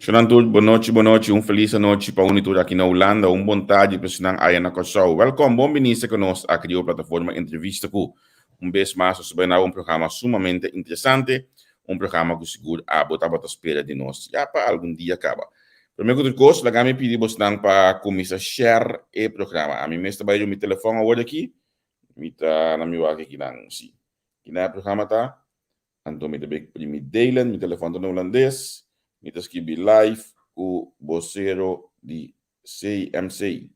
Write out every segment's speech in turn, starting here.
Senantul, boa noite, feliz noite para unitura aqui na Holanda, bom tarde para senang ayan na Kosovo. Welcome, bom viniste conosco aqui na plataforma Entrevista com vez mais sobre programa sumamente interessante, programa que seguro a botar a espera de nós, já para algum dia acaba. Primeiro de coisa, lá me pedi bastante para começar a share o programa. A mim mesmo vai meu telefone agora aqui, me tá na minha aqui não, sim. Que na programa tá, então me dele, meu telefone no holandês. Kita escrever live o vocero de CMC.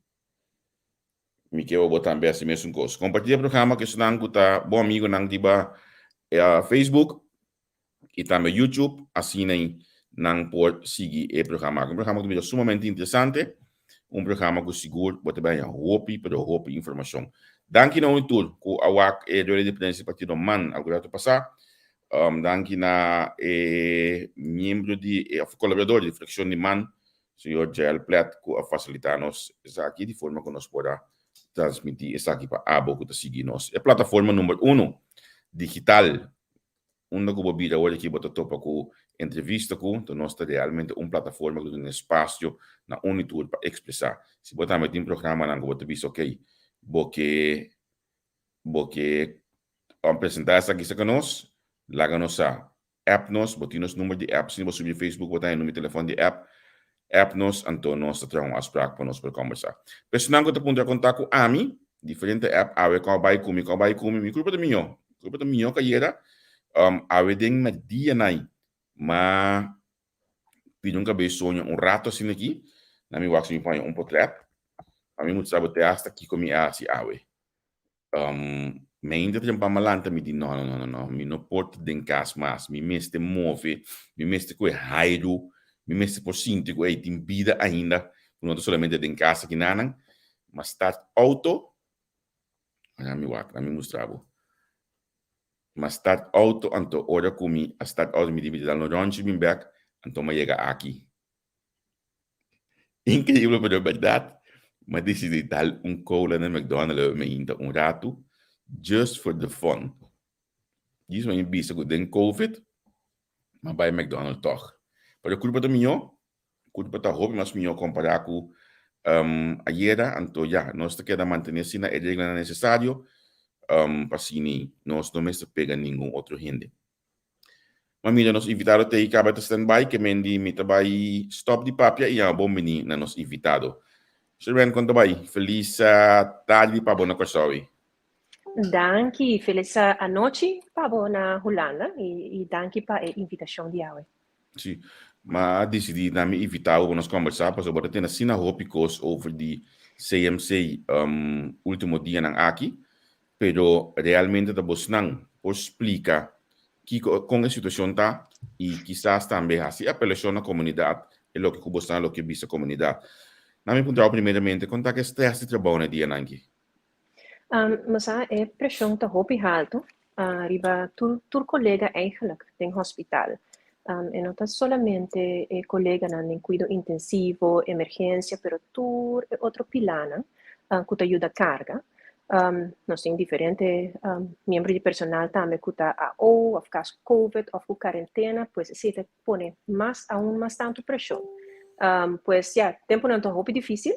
Me quero botar também assim mesmo coisa. Compartilha o programa que senang kita bom amigo nang diba Facebook e também YouTube assim nem nang por seguir o programa. Um programa que é sumamente interessante, programa que seguro botar bem hope informação. Danke na unitur ku awak dole de presença partido man agora tu passar. Danke na membro de colaborador de Flexão de Man, senhor Jael Plat, que a facilitar-nos aqui de forma que nós podamos transmitir isso aqui para a boca de seguir-nos. É a plataforma número 1 digital, onde eu vou vir agora aqui para topa com entrevista com, então nós temos realmente uma plataforma que tem um espaço na Unitur para expressar. Se botar um programa, não vou ter visto, ok, porque apresentar essa aqui com nós, laga-nos a app-nos, botinos número de app, se você subir Facebook, botar número de telefone de app-nos, então nós temos as práticas para nós para conversar. Pessoal que te contar com a mim, diferente app, awe com vai comigo, mi grupo de minho que era, awe ding na dia nai, mas pediu cabeça sonho rato assim aqui, na minha wax me põe portrait, a mim muito sabe hasta aqui comi assim awe. Ainda tem para malanta me diz não, me não porto de casa mais, me meste move, me meste com raio, me meste por cinto com tem vida ainda, não tô somente de casa que nanan, mas start auto, a mim mostrava, mas start auto anto ora comi, a start auto me divide no ranch me back, anto me chega aqui. Incrível para a verdade, mas decidi dar cola na McDonald's me ainda rato, just for the fun. Diz uma vista que tem COVID, mas vai McDonald's toch. Para a culpa do minho, culpa da roupa, mas minho comparar com ayer, então já, nós queremos manter assim a regra necessário, para assim nós não se pega nenhum outro rende. Mas mira, nós invitado te acaba de stand-by, que mendi me vai stop de papia e a bom menino na nos invitado. Sirven quanto vai? Feliz tarde para bona Kosovo. Danke, feliz noite para na Holanda e danke para a invitação de hoje. Sim, mas decidi na me invitar para nós conversar sobre ter assim tópicos over de CMC último dia nang aqui, pero realmente da bos nang explica que com a situação tá e quizás também assim apelação na comunidade é o que o bos lo que visa comunidade. Na me perguntar primeiramente contar que stress de trabalho na dia nangi. Mas é pressão tá hopi alto, riba tur colega eigenlijk tem hospital. E não tá solamente colega em cuido intensivo, emergência, pero tur é outro pilana, que te ajuda a carga. Nós temos diferentes membros de personal também que tá ou of caso COVID, ou com quarentena, pues se te pone aún mais tanto pressão. Pues já, tempo não tá hopi difícil,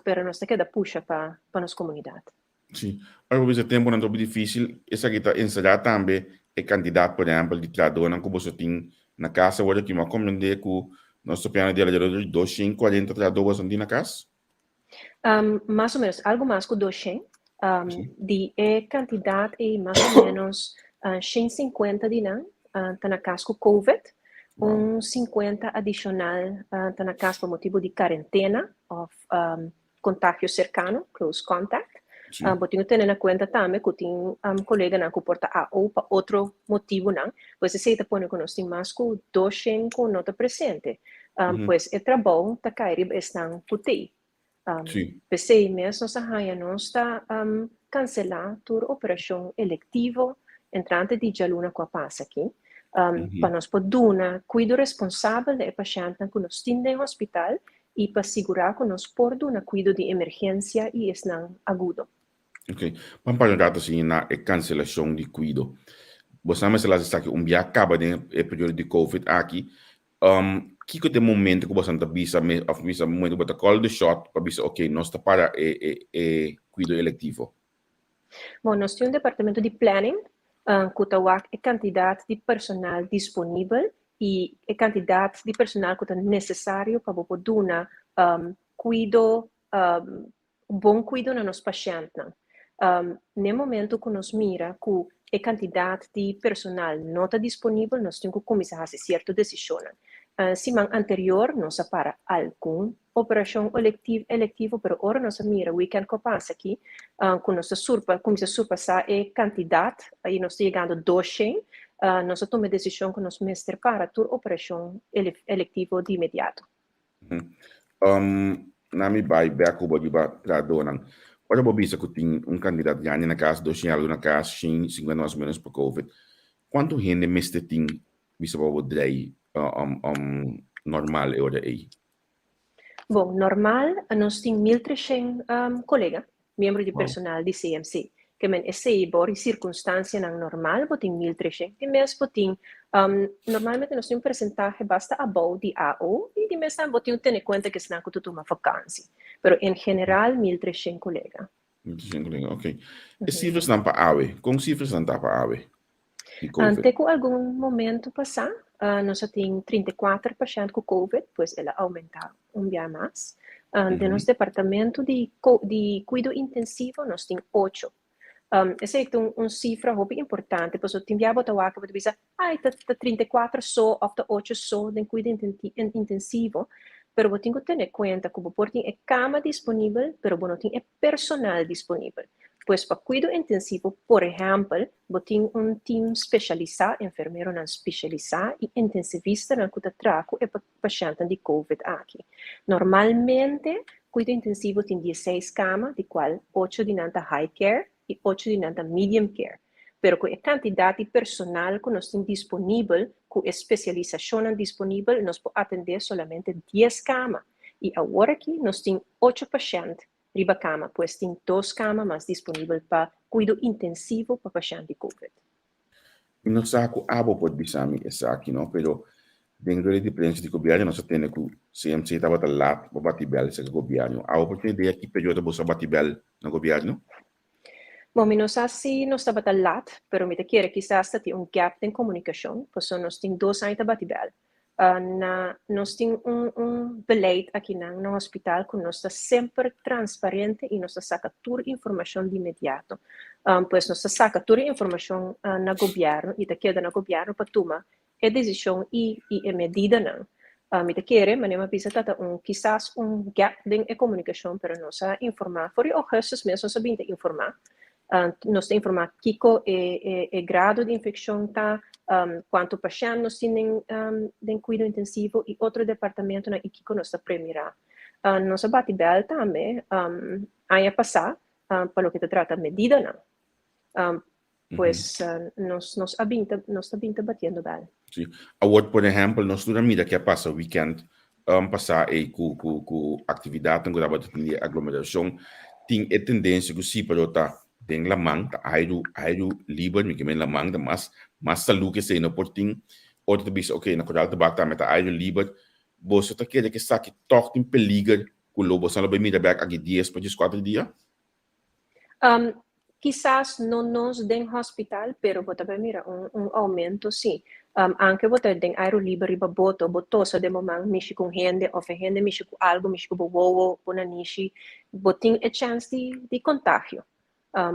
pero nós te queda puxa para nossa comunidade. Sim, agora esse tempo não é difícil, essa aqui está ensaiar também é candidato, por exemplo, de trabalhador, não como você tem na casa, agora que uma comunidade que nós temos de 240 trabalhadores na casa? Mais ou menos, algo mais que 200, de candidato é mais ou menos 150 de não, está na casa com COVID, 50 adicional está na casa por motivo de quarentena ou contágio cercano, close contact. Botinho tendo na conta também que tem colega não que porta ou para outro motivo não, pois se está pondo que nós temos mais que 200 que não está presente, pois é trabalho tá cair estão putei. Pensei mesmo nós arranha nós está cancelar toda operação eletiva entrante de jaluna com a passa aqui, para nós poder cuido responsável do paciente que nós temos no hospital e para segurar que nós podemos cuido de emergência e estão agudo. Ok, vamos para assim na cancelação de cuido. Você sabe se lá está que dia acaba de período de COVID aqui, kiko tem momento que você bisa of bisa momento que call the shot para bisa okay, nós está para cuido electivo. Bom, nós temos um departamento de planning, que tem a quantidade de personal disponível e a quantidade de personal que é necessário para poder dar cuido, bom cuido nos nossos pacientes. No momento que nós mira que a quantidade de personal não está disponível, nós temos que começar a fazer certas decisões. Semana anterior, nós para alguma operação eletivo, pero agora nós mira, weekend que passa aqui, com nossa começa a surpassar a quantidade, aí nós estamos chegando a 200, nós tomamos a decisão que nós mestre para toda operação eletivo de imediato. Nami bai beko bodi ba tradonan. Ora bo bisa que tem candidato ganha na casa 200 na casa 50 mais ou menos para COVID. Quanto gente mestre tem bisa bo drei normal ora aí? Bom, normal, nós temos 1.300 colegas, membros de personal de CMC, que é por circunstância normal, tem 1.300, e mesmo tem, normalmente nós temos um percentagem basta abaixo de AO, e de mesmo tem ter em conta que senão que tu toma vacância, mas em geral 1.300 colegas. 1.300 colegas, ok. E cifras não para AWE? Com cifras não para AWE? Até que algum momento passar, nós temos 34 pacientes com COVID, pois ela aumentou dia mais. De nosso departamento de cuidado intensivo, nós temos 8. Essa é uma cifra muito importante, porque eu tinha botado aqui para dizer, está 34 só, ou 8 só de cuidado intensivo, mas eu tenho que ter em conta que eu tenho cama disponível, mas eu não tenho personal disponível. Pois para cuidado intensivo, por exemplo, eu tenho time especializado, enfermeiro não especializado e intensivista não que trago e paciente de COVID aqui. Normalmente, cuidado intensivo tem 16 camas, de qual 8 de high care e 8 de medium care. Pero com a quantidade de personal que nós temos disponível, com a especialização disponível, nós podemos atender somente 10 camas. E agora aqui, nós temos 8 pacientes riba cama, pois tem 2 camas mais disponíveis para cuidado intensivo para paciente de COVID. Não saco abo pode bisami essa aqui não, pero dentro da diferença de governo nós temos que CMC estava lá para bater bel esse governo. A oportunidade que período você bater bel no governo? Bom, nós assim nós estava lá, pero me te quer quizás tem gap de comunicação, pois nós tem 2 anos para bater bel. Nós temos beleid aqui no hospital que nós está sempre transparente e nós saca toda informação de imediato. Pois nós saca toda informação na governo e queda no governo para tomar a decisão e a medida não. Me te quer, mas não precisa quizás gap de comunicação para nós informar. Por o resto mesmo nós sabemos informar. Nós informar Kiko e grado de infecção tá. Quanto pacientes nós temos de cuidado intensivo e outro departamento na Kiko nós está premirar. Nós bate bel também, aí passar, para o que trata medida não. Pois nós está batendo bel. Sim. Agora, por exemplo, nós temos medida que passa o weekend, passar aí com atividade, com a aglomeração, tem a tendência que se para outra tem lamang ta airu liber mi kemen lamang ta mas salu que sei no porting outro bis okay na coral de bata meta airu liber você tá querendo que saque toque em peliger com lobo só lobo mira back aqui dias para 4 dias Quizás não nos den hospital, pero bota mira aumento sim. Anche bota den aero libre riba botosa de momang mishi com rende ou rende mishi com algo mishi com bowo pona nishi botin a chance de contágio.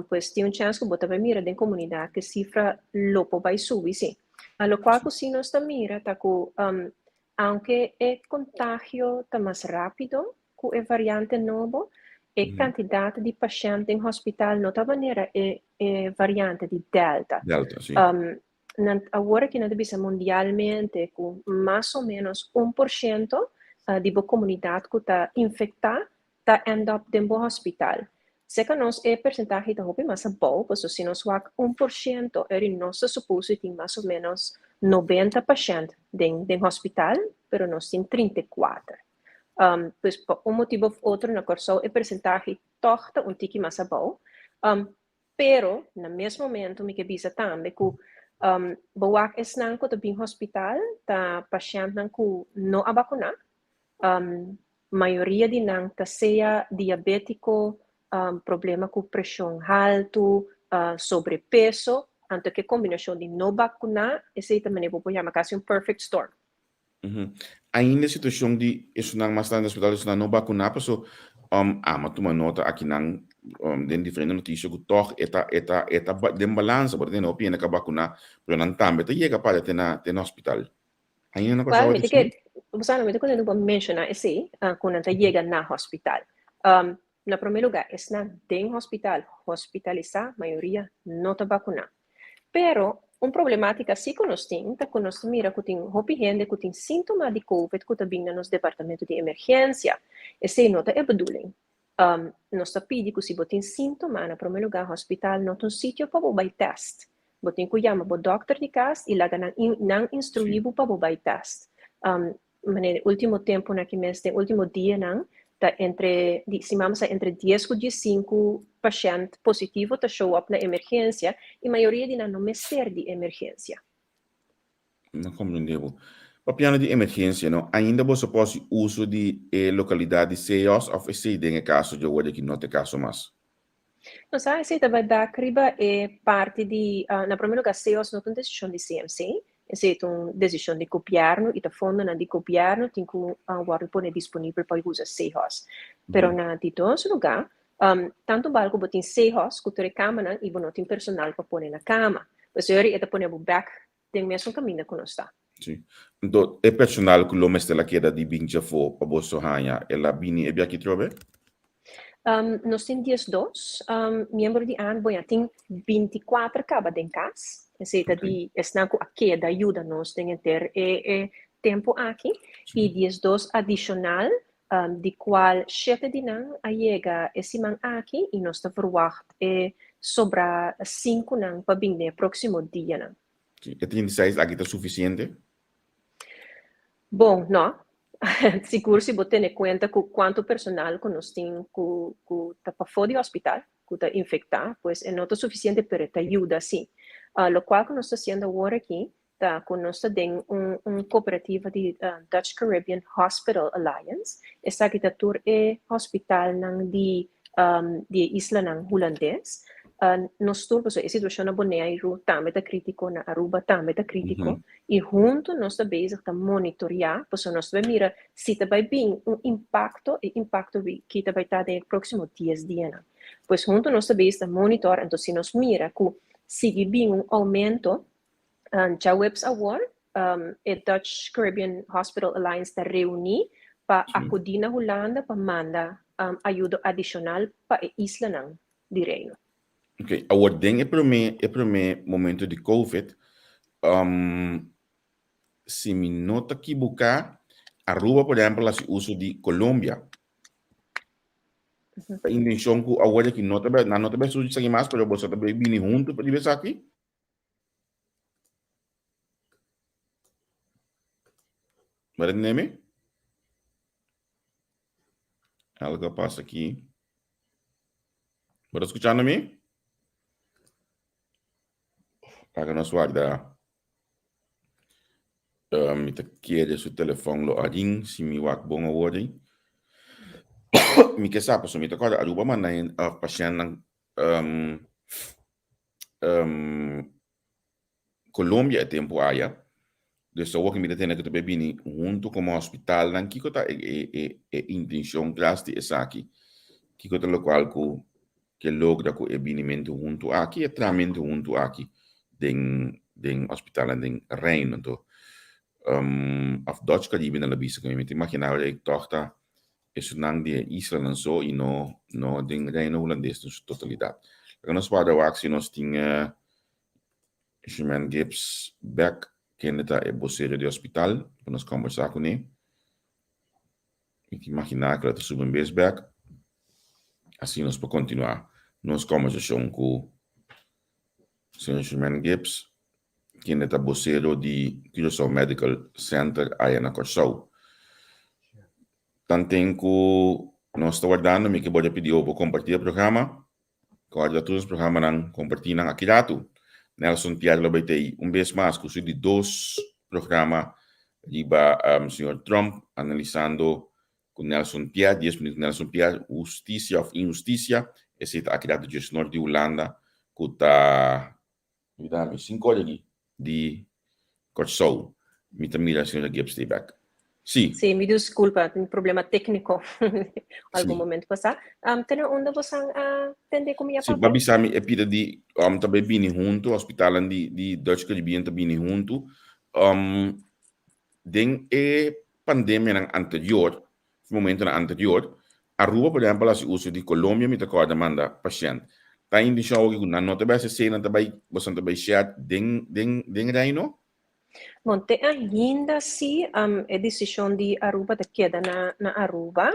Pois tem chance que bota mira den comunidade que cifra lopo vai subir sim. Lo qual sim nós tá mira tá com aunque o contágio tá mais rápido com a variante novo a quantidade de pacientes em hospital não estava maneira é variante de Delta. Delta, sim. Agora que nós vemos mundialmente com mais ou menos 1% de boa comunidade que está infectada, está end up dentro do hospital. Se que nós é percentagem da roupa mais bom, porque se nós vamos 1%, é nossa suposto tem mais ou menos 90 pacientes dentro do hospital, mas nós temos 34. Pois por motivo ou outro na corso é percentagem torta tique mais bom. Pero no mesmo momento me que bisa também que Bawak es nang ko tabing hospital, ta pasyent nang ko no abakuna. Maioria din nang taseya diabetico, problema com pressão alto, sobrepeso, anto que combinação de no vacuna, esse também vou chamar quase perfect storm. Ainda a situação de isso não mais no hospital, isso não vacunar, so mas tu nota aqui não den diferente notícia que toch eta den balança porque não opina que vacunar, pero não também te chega para ter no hospital. Ainda não Well, consegue que usando me quando eu mencionar esse quando anta chega na hospital. Na primeiro lugar, es na den hospital, hospitalizar, maioria não tá vacunar. Pero problemática assim que nós temos, que nós mira que tem gente que tem sintoma de COVID que está vindo nos departamento de emergência. Esse não é bedoeling. Nós pedimos que se você tem sintoma, na primeiro lugar, hospital não tem sítio para você teste. Você tem que chamar o doctor de casa e lá não instruir para você teste. No último tempo, no último dia, tá entre 10 e 15 pacientes positivos que show up na emergência e a maioria de não ser de emergência. Não compreendeu. Papiano de emergência, não? Ainda você pode uso de localidade CEOs ou esse em caso de hoje que não tem caso mais. Não sabe se vai dar criba é parte de na primeiro lugar CEOs não tem decisão de CMC. Esse é uma decisão de governo e da fundo na de governo tem que agora pôr disponível para usar CEOs. Pero na de dois lugar tanto balco botin CEOs que tem cama e não tem personal para pôr na cama. Pois aí é pôr o back tem mesmo caminho que nós está. Sim. Então, é personal que o homem está queda de binja for para você hanha, ela bini é bem aqui trobe? Nós temos dias dois, membro de ANBOIA tem 24 caba em casa. Esse de esnaco aqui da ajuda nós tem ter tempo aqui e dias dois adicional de qual 7 de não a chega esse man aqui e nós está verwacht sobra 5 não para bem no próximo dia não. E 36 aqui está suficiente? Bom, não. Seguro se você tem conta com quanto personal que nós temos que está para fora do hospital, que está infectado, pois é não suficiente para te ajudar sim. Lo qual que nós está fazendo agora aqui, tá com nós tem cooperativa de Dutch Caribbean Hospital Alliance, essa que está hospital nang de isla nang holandês. Nós turcos a situação na Bonaire também está crítico, na Aruba também está crítico, e junto nós está bezig a monitorear, porque nós vai mira se está vai bem impacto que está vai estar nos próximos 10 dias. Pois junto nós está bezig a monitorar, então se nós mira que sigue bem aumento, já webs award, a Dutch Caribbean Hospital Alliance está reunir para acudir na Holanda para mandar ajuda adicional para a isla não de Reino. Ok, agora tem o primeiro momento de COVID, se me nota que buscar Aruba, por exemplo, se uso de Colômbia. A intenção que agora que não está sujo de mais, mas você está bem junto para ver aqui. Mas neme? Algo passa aqui. Está escutando-me? Para nós guardar. Me quer seu telefone lo adin, se me wak bom agora. Me quer saber, se me tá agora Aruba, mas na paciente Colômbia é tempo aí. Dus ook met het te bebini junto como hospital dan kiko ta intention grasti esaki kiko ta lo qual que logra ko ebinimento junto aqui e tramento junto aqui den hospital en den Reino to af Dutch Caribbean na labisa kami met imaginar ik tochta is nang die Israel en zo e no den Reino holandês in totalidade. Nós para o axi nós tinha Sherman Gibbs back que está é vocero de hospital, para nós conversar com ele. E que imaginar que ele está subindo base back. Assim nós podemos continuar. Nós conversamos com o Sr. Sherman Gibbs, que está vocero de Curaçao Medical Center aí na Curaçao. Tanto que nós estamos guardando, me que pode pedir para compartilhar o programa. Guarda todos os programas não compartilham aqui dentro. Nelson Piar Lobetei, vez más, que de dos programas, iba señor Trump analizando con Nelson Piar, 10 minutos Nelson Piar, justicia of injusticia, esse aqui da de Norte de Holanda, que está, 5 horas de Corso, me mira a senhora Gibbs back. Sim. Sim, me desculpa, tem problema técnico algum Sim. momento passar. Tem onde você atender com minha Sim, papel? babi sami é pida de também bini junto, hospital de Dutch Caribbean também bini junto. Den pandemia ng anterior, momento na anterior, Aruba, por exemplo, se uso de Colômbia, me tacorda manda paciente. Tá indo siya o na nota ba sa cena tabay, bosan tabay siya den reino? Bom, tem ainda se a decisão de Aruba de queda na Aruba,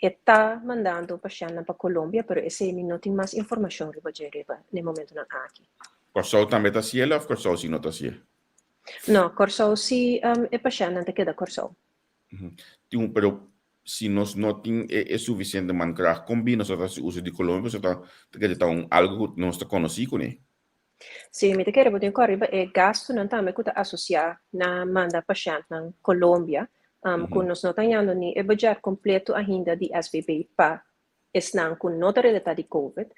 está mandando paciente para Colômbia, pero esse não tem mais informação no momento na aqui. Corso também tá siya, of Corso si nota siya? Não, Corso se é paciente de queda Corso. Pero si nos no tin es suficiente man kra combina so se uso de Colômbia, so tá algo que não está conhecido né? Sim, me te quero botar corriba é gasto não também que associar na manda paciente na Colômbia, com nós não tendo ni é budget completo ainda de SBB para esnan com nota relatada de COVID,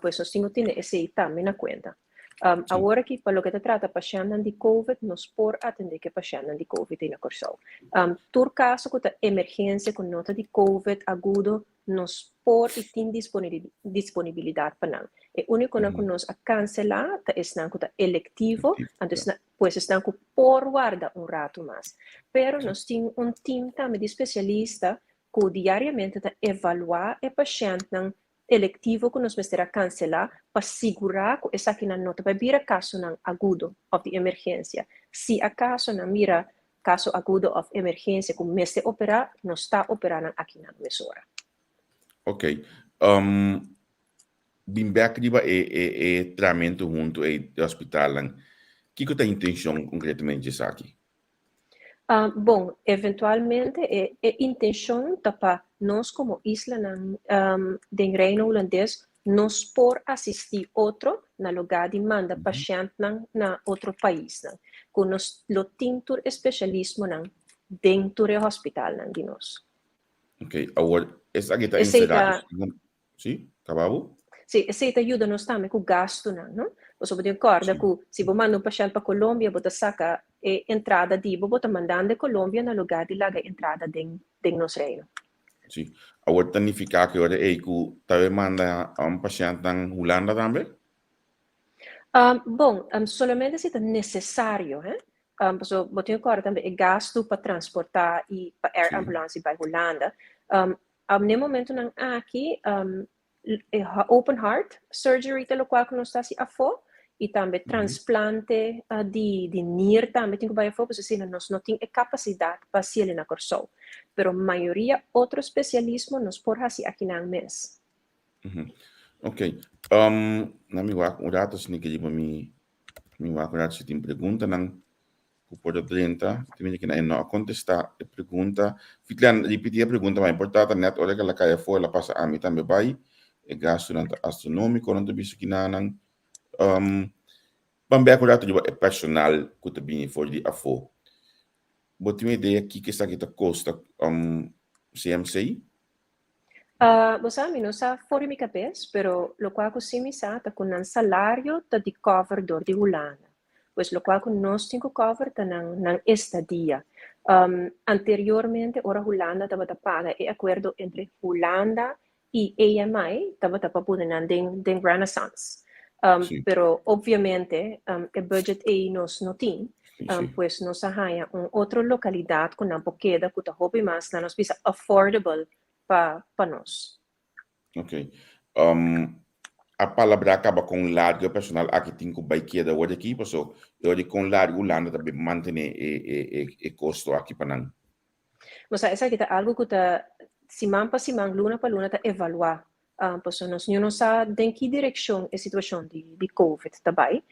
pois nós temos que ter esse também na conta. Agora que para o que se trata paciente de COVID, nós por atender que paciente de COVID na corso. Tur caso que a emergência com nota de COVID agudo, nós por e tem disponibilidade para não. O único que nós a cancelar é que é electivo, então pois estão que por guarda rato mais. Pero nós temos time também de especialista que diariamente evaluar o paciente electivo que nós vamos cancelar para segurar que essa aqui não vai vir caso não agudo ou de emergência. Se acaso não mira caso agudo ou emergência que mês de operar, nós está operando aqui na emissora. Ok. Bimbek di ba tratamento junto ao hospital lang. Que a intenção concretamente disso aqui? Bom, eventualmente a intenção para nós como isla do Reino Holandês nós por assistir outro na lugar de mandar paciente na outro país, com nós lo tintur especialismo dentro do hospital de nós. Ok, agora essa aqui está encerrada. Sim, acabou? Sim, essa ajuda nós também com o gasto, não? Você pode acordar que se você manda um paciente para Colômbia, você saca a entrada de você mandando de Colômbia no lugar de lá a entrada de nosso reino. Sim. Agora significa que agora é que talvez manda paciente na Holanda também? Bom, solamente se é necessário, você acordar também o gasto para transportar e para air ambulance para Holanda. No momento aqui open heart surgery pelo qual nós está se afo e também transplante de NIR também tem que vai afo porque senão nós não tem capacidade para se ele na corso. Pero a maioria outro especialismo nós por assim aqui na mês. Ok. Na mi wak urato sini que mi wak urato se tem pergunta nang por 30, tem que não contestar a pergunta. Fitlan repetir a pergunta mais importante net olha que ela cai fora, ela passa a mim também vai. E gasto astronômico não te bicho que nanang bambé urato de personal que te bem for de afo. Bote uma ideia aqui que está aqui custa CMC? Você não sabe for mi capes, pero lo qual que sim está com um salário de cover de Holanda. Pois lo qual que nós temos que cover na estadia. Anteriormente, ora Holanda estava paga e acordo entre Holanda e AMI estava poder den Renaissance. Pero obviamente o budget aí nós não tem. Pois nós arranha outra localidade com não queda que está hobby mais na nós pisa affordable para nós. Ok. A palavra acaba com largo personal aqui tem que vai queda hoje aqui, so eu com largo Holanda também mantém o custo aqui para não. Mas essa aqui é algo que tá semana para semana, luna para luna tá evaluar. Pois nós não sabe em que direção a situação de COVID também.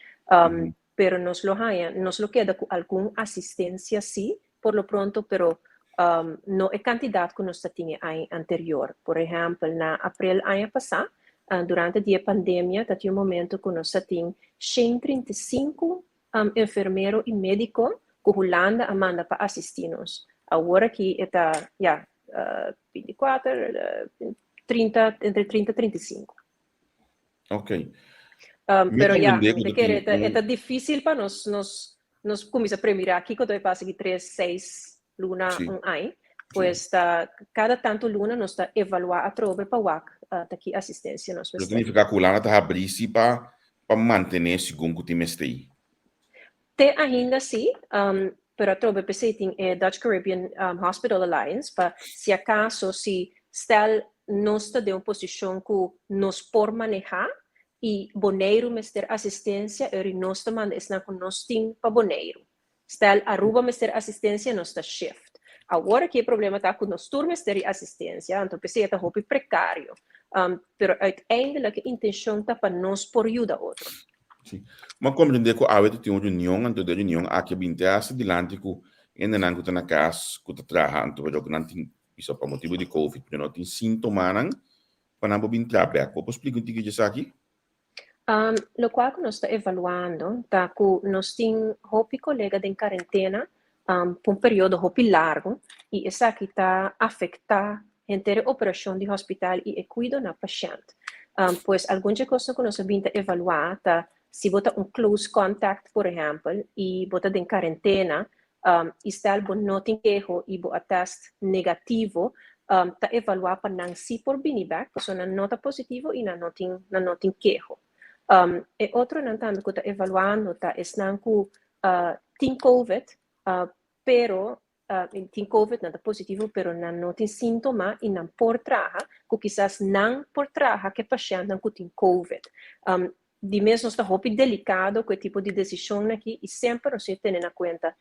Pero nos lo queda com alguma assistência sim, por lo pronto, pero não é quantidade que nós tínhamos anterior. Por exemplo, na abril ano passado, durante a pandemia, até o momento que nós temos 135 enfermeiro e médico que Holanda manda para assistir-nos. Agora que está, 24, 30, entre 30 e 35. Ok. Pero compreender me que quer, tem é difícil para nós começar a primeiro aqui, quando eu passo aqui 3, 6 luna sim, ano, pois cada tanto luna nós está evaluar a trova para o aqui assistência nós isso vamos ter. significa que o Lana está abrindo para manter segundo que tem stay. Te ainda sim, pero a trova tem é Dutch Caribbean Hospital Alliance, para se acaso se stel nós está de uma posição que nós por manejar e boneiro mester assistência e nós também está com nós tem para boneiro. Stel Aruba mester assistência nós está shift. Agora que o problema está com nós turmas ter assistência, então pensei está roupa precário. Pero uiteindelijk a intenção está para nós por ajudar outro. Sim. Mas compreender que a tem uma reunião, antes da reunião, aqui bem atrás delante que ainda não está na casa, que está trabalhando, porque não tem isso por motivo de Covid, porque não tem sintomas, para não bem trabalhar. Posso explicar o que isso aqui? Lo qual que nós está evaluando, tá que nós tem hopi colega em quarentena por um período hopi largo e essa aqui está afetar a inteira operação de hospital e cuido na paciente. Pois algumas coisas que nós vamos evaluar, tá, se bota close contact, por exemplo, e bota em quarentena, e está bom não tem erro e bota teste negativo, tá evaluar para não se por biniback, porque não nota positivo e não tem erro. E outro não também que está evaluando tá é que tem COVID, pero tem COVID não está positivo, pero não tem sintoma e não por traja, que quizás não por traja que paciente não tem COVID. De mesmo está muito delicado com o tipo de decisão aqui e sempre nós temos na conta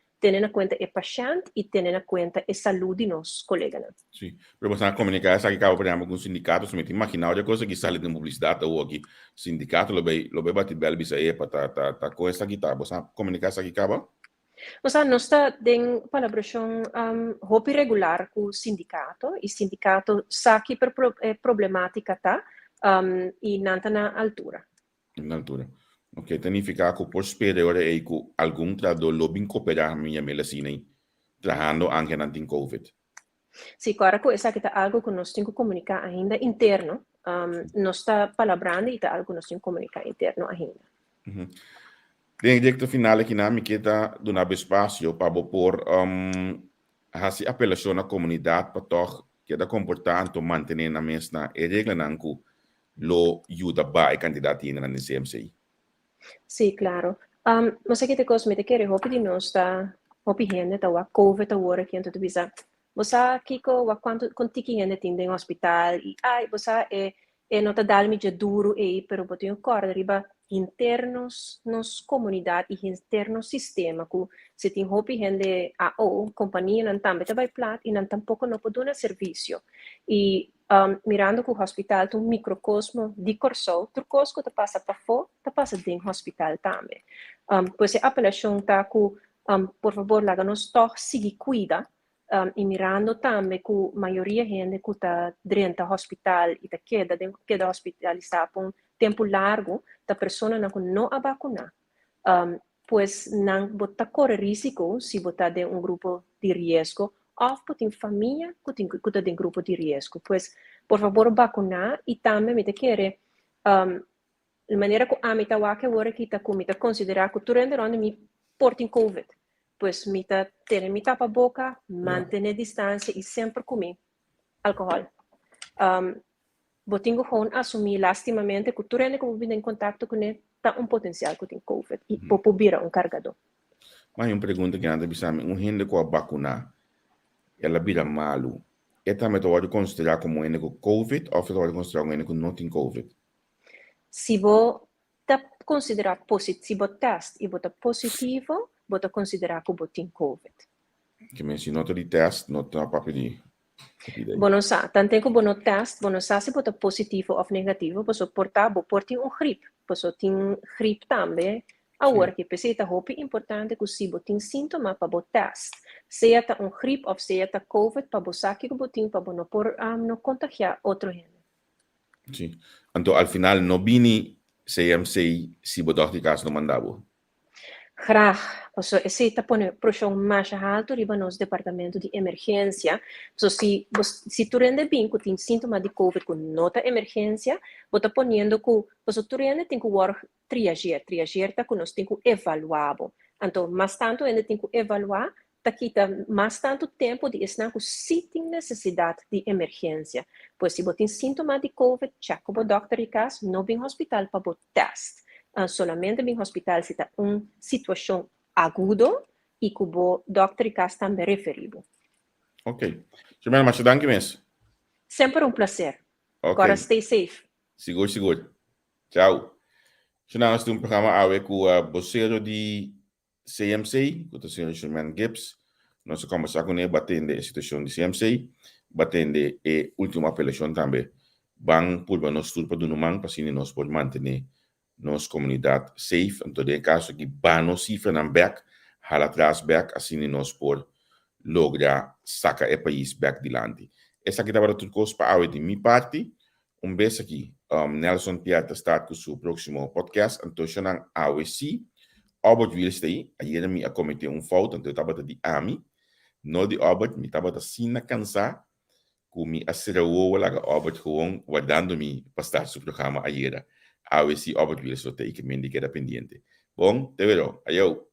o paciente e tendo na conta a saúde de nossos colegas. Sim, para você comunicar essa aqui, por exemplo, com o sindicato, se me imaginar outra coisa que sale de publicidade ou aqui, sindicato, lo vai bater belo bisa aí para tá com essa aqui, tá? Você comunicar essa aqui, acaba? Nós está em colaboração muito regular com o sindicato sabe que problemática tá e não está na altura. Na altura. Ok, significa que por superior é que algum trabalho lo bem cooperar minha medicina aí, trabalhando anche não tem COVID. Sim, claro que essa aqui tá algo que nós temos que comunicar ainda interno. Nós está palabrando e tá algo que nós temos que comunicar interno ainda. Den directo finale que na me queda donar espaço para por hasi apelação na comunidade para toch que da comportando manter na mesma e regra nanku lo ajuda ba e candidato na CMC. Sim, claro. Mas aqui te coisa me te querer hopi de nós tá hopi gente tá wa COVID agora que então tu bisa. Você kiko wa quanto contiki gente tem no hospital e ai você nota dalmi de duro e pero botinho corda riba internos nos comunidade e interno sistema que se tem hopi gente companhia não também tá vai plat e não tampouco não pode dar serviço e mirando que o hospital tem microcosmo de corso, turcos que passa para fora, passa dentro do hospital também. Pois a apelação tá que, por favor, lá nos toque seguir cuida e mirando também que a maioria gente que está dentro do hospital e queda hospitalizada por um tempo largo, a pessoa não a vacinar. Pois não bota corre risco se botar de grupo de risco ou tem família que está em grupo de risco. Pois, por favor, vacinar e também me quer a maneira que a mita que agora que está comida considerar que durante onde me portem COVID. Pois me ter me tapa a boca, manter distância e sempre comer álcool. Botingo gewoon assumir lastimamente que durante que eu em contato com ele tá potencial que tem COVID e popobira cargador. Mas uma pergunta que anda bisame, gente com a vacuna, ela vira malo. Esta me pode considerar como um com COVID ou pode considerar um com não tem COVID? Se você considerar positivo, se você teste e você positivo, você considerar que você tem COVID. Que me se nota de teste, não tem papel de... Bueno, tanto que você teste, você sabe se você positivo ou negativo, você porta gripe, você tem gripe também. Agora que precisa é importante que se você tem sintoma para você teste, seja gripe ou seja COVID, para você que você tem para não contagiar outro gente. Sim. Então, al final, no bini CMC si bodokti kas no mandabo. Graag. So, esse está pressão mais alto riba nos departamento de emergência. So, se tu rende bem que tem sintoma de COVID com nota emergência, você ponendo que você tu rende tem que war triager tá que nós tem que evaluar. Então, mais tanto ainda tem que evaluar, tá quita mais tanto tempo de estar com se tem necessidade de emergência. Pois se você tem sintoma de COVID, check o doctor e cas, não vem hospital para o teste. Solamente em hospital se está uma situação aguda e que o doctor e cas também referido. Ok. Germana, mas dank mes. Sempre um prazer. Ok. Agora stay safe. Seguro. Tchau. Senang nós temos um programa awe com o vocero de CMC, com o senhor Sherman Gibbs. Nós conversamos com ele, batendo a situação de CMC, batendo a última apelação também. Bang, por nós tudo para do numang, para assim nós podemos manter nossa comunidade safe. Então, em caso que bano cifra na back, hala atrás back, assim nós podemos lograr sacar o país back dilante. Essa aqui estava tudo coisa para awe de minha parte. Beijo aqui. Nelson Piata está com o seu próximo podcast. Então, eu não AOC. Albert Willis aí. Aí me a cometer foto. Então, eu estava de AMI. Não de Albert. Me estava de Sina cansar. Com me acerou lá com Albert gewoon guardando-me para estar no programa ayer. AOC Albert Willis. Eu tenho que me indicar pendiente. Bom, te verão. Adeus.